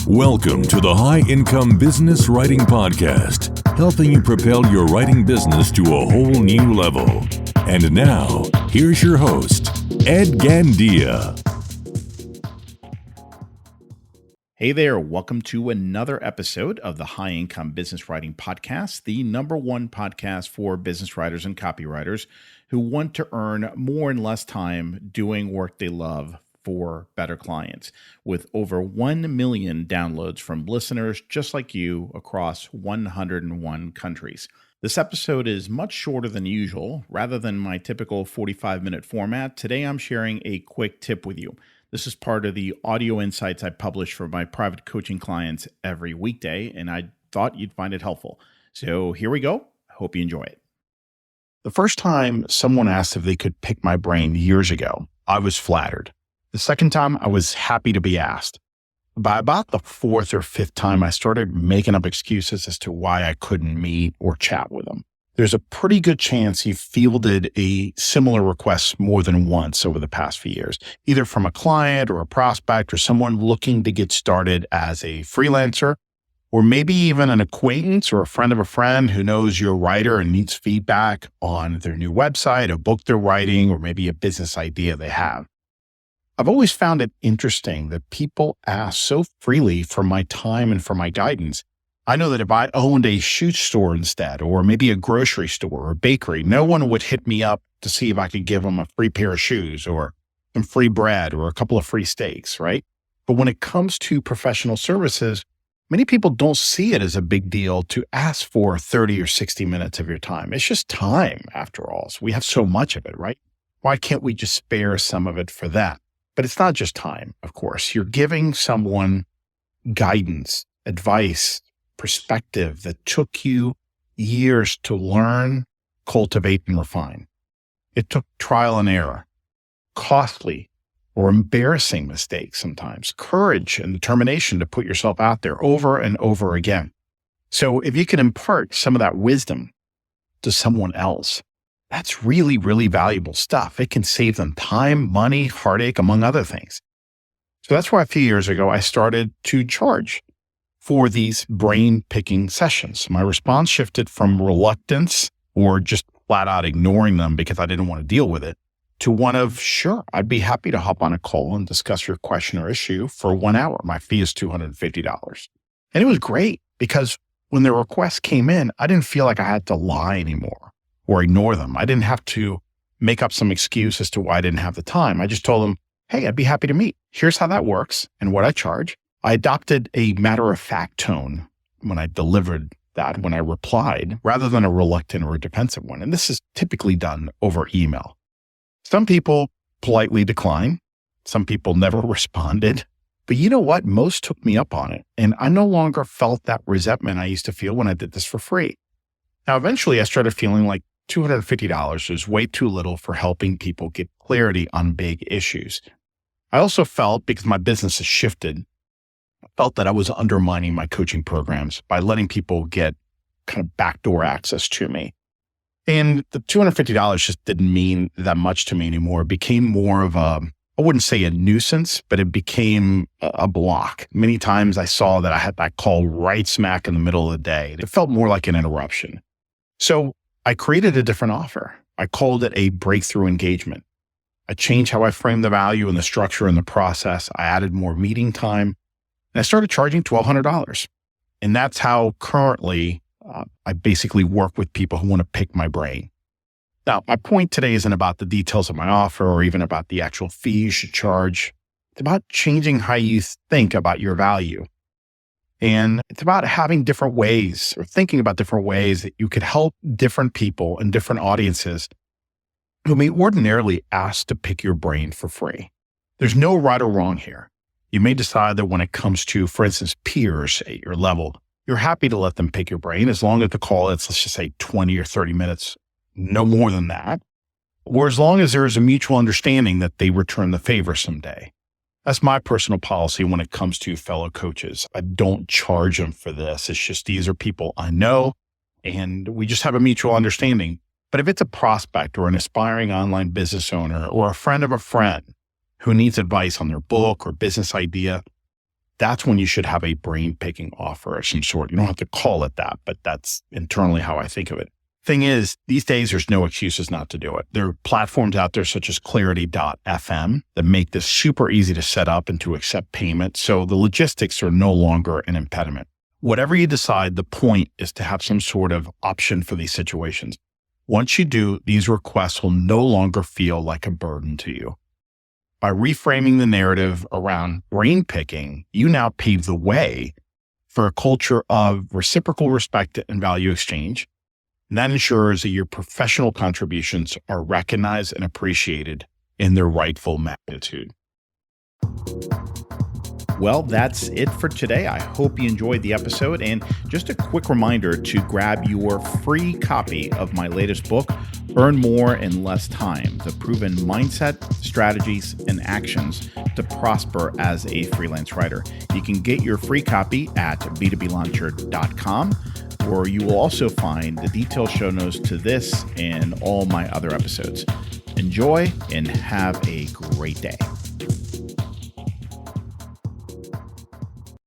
Welcome to the High Income Business Writing Podcast, helping you propel your writing business to a whole new level. And now, here's your host, Ed Gandia. Hey there, welcome to another episode of the High Income Business Writing Podcast, the number one podcast for business writers and copywriters who want to earn more in less time doing work they love for better clients, with over 1 million downloads from listeners just like you across 101 countries. This episode is much shorter than usual. Rather than my typical 45-minute format, today I'm sharing a quick tip with you. This is part of the audio insights I publish for my private coaching clients every weekday, and I thought you'd find it helpful. So here we go. I hope you enjoy it. The first time someone asked if they could pick my brain years ago, I was flattered. The second time, I was happy to be asked. By about the fourth or fifth time, I started making up excuses as to why I couldn't meet or chat with them. There's a pretty good chance you've fielded a similar request more than once over the past few years, either from a client or a prospect or someone looking to get started as a freelancer, or maybe even an acquaintance or a friend of a friend who knows you're a writer and needs feedback on their new website, a book they're writing, or maybe a business idea they have. I've always found it interesting that people ask so freely for my time and for my guidance. I know that if I owned a shoe store instead, or maybe a grocery store or a bakery, no one would hit me up to see if I could give them a free pair of shoes or some free bread or a couple of free steaks, right? But when it comes to professional services, many people don't see it as a big deal to ask for 30 or 60 minutes of your time. It's just time, after all. So we have so much of it, right? Why can't we just spare some of it for that? But it's not just time, of course. You're giving someone guidance, advice, perspective that took you years to learn, cultivate, and refine. It took trial and error, costly or embarrassing mistakes sometimes, courage and determination to put yourself out there over and over again. So if you can impart some of that wisdom to someone else, that's really, really valuable stuff. It can save them time, money, heartache, among other things. So that's why a few years ago, I started to charge for these brain-picking sessions. My response shifted from reluctance or just flat out ignoring them because I didn't want to deal with it to one of, sure, I'd be happy to hop on a call and discuss your question or issue for 1 hour. My fee is $250. And it was great because when the requests came in, I didn't feel like I had to lie anymore or ignore them. I didn't have to make up some excuse as to why I didn't have the time. I just told them, hey, I'd be happy to meet. Here's how that works and what I charge. I adopted a matter-of-fact tone when I delivered that, when I replied, rather than a reluctant or a defensive one. And this is typically done over email. Some people politely decline. Some people never responded. But you know what? Most took me up on it. And I no longer felt that resentment I used to feel when I did this for free. Now, eventually, I started feeling like $250 was way too little for helping people get clarity on big issues. I also felt, because my business has shifted, I felt that I was undermining my coaching programs by letting people get kind of backdoor access to me. And the $250 just didn't mean that much to me anymore. It became more of I wouldn't say a nuisance, but it became a block. Many times I saw that I had that call right smack in the middle of the day. It felt more like an interruption. So I created a different offer. I called it a breakthrough engagement. I changed how I framed the value and the structure and the process. I added more meeting time, and I started charging $1,200. And that's how currently I basically work with people who want to pick my brain. Now, my point today isn't about the details of my offer or even about the actual fee you should charge. It's about changing how you think about your value. And it's about having different ways or thinking about different ways that you could help different people and different audiences who may ordinarily ask to pick your brain for free. There's no right or wrong here. You may decide that when it comes to, for instance, peers at your level, you're happy to let them pick your brain as long as the call is, let's just say 20 or 30 minutes, no more than that, or as long as there is a mutual understanding that they return the favor someday. That's my personal policy when it comes to fellow coaches. I don't charge them for this. It's just these are people I know, and we just have a mutual understanding. But if it's a prospect or an aspiring online business owner or a friend of a friend who needs advice on their book or business idea, that's when you should have a brain picking offer of some sort. You don't have to call it that, but that's internally how I think of it. Thing is, these days, there's no excuses not to do it. There are platforms out there such as Clarity.fm that make this super easy to set up and to accept payment. So the logistics are no longer an impediment. Whatever you decide, the point is to have some sort of option for these situations. Once you do, these requests will no longer feel like a burden to you. By reframing the narrative around brain picking, you now pave the way for a culture of reciprocal respect and value exchange. And that ensures that your professional contributions are recognized and appreciated in their rightful magnitude. Well, that's it for today. I hope you enjoyed the episode. And just a quick reminder to grab your free copy of my latest book, Earn More in Less Time: The Proven Mindset, Strategies, and Actions to Prosper as a Freelance Writer. You can get your free copy at b2blauncher.com, where you will also find the detailed show notes to this and all my other episodes. Enjoy and have a great day.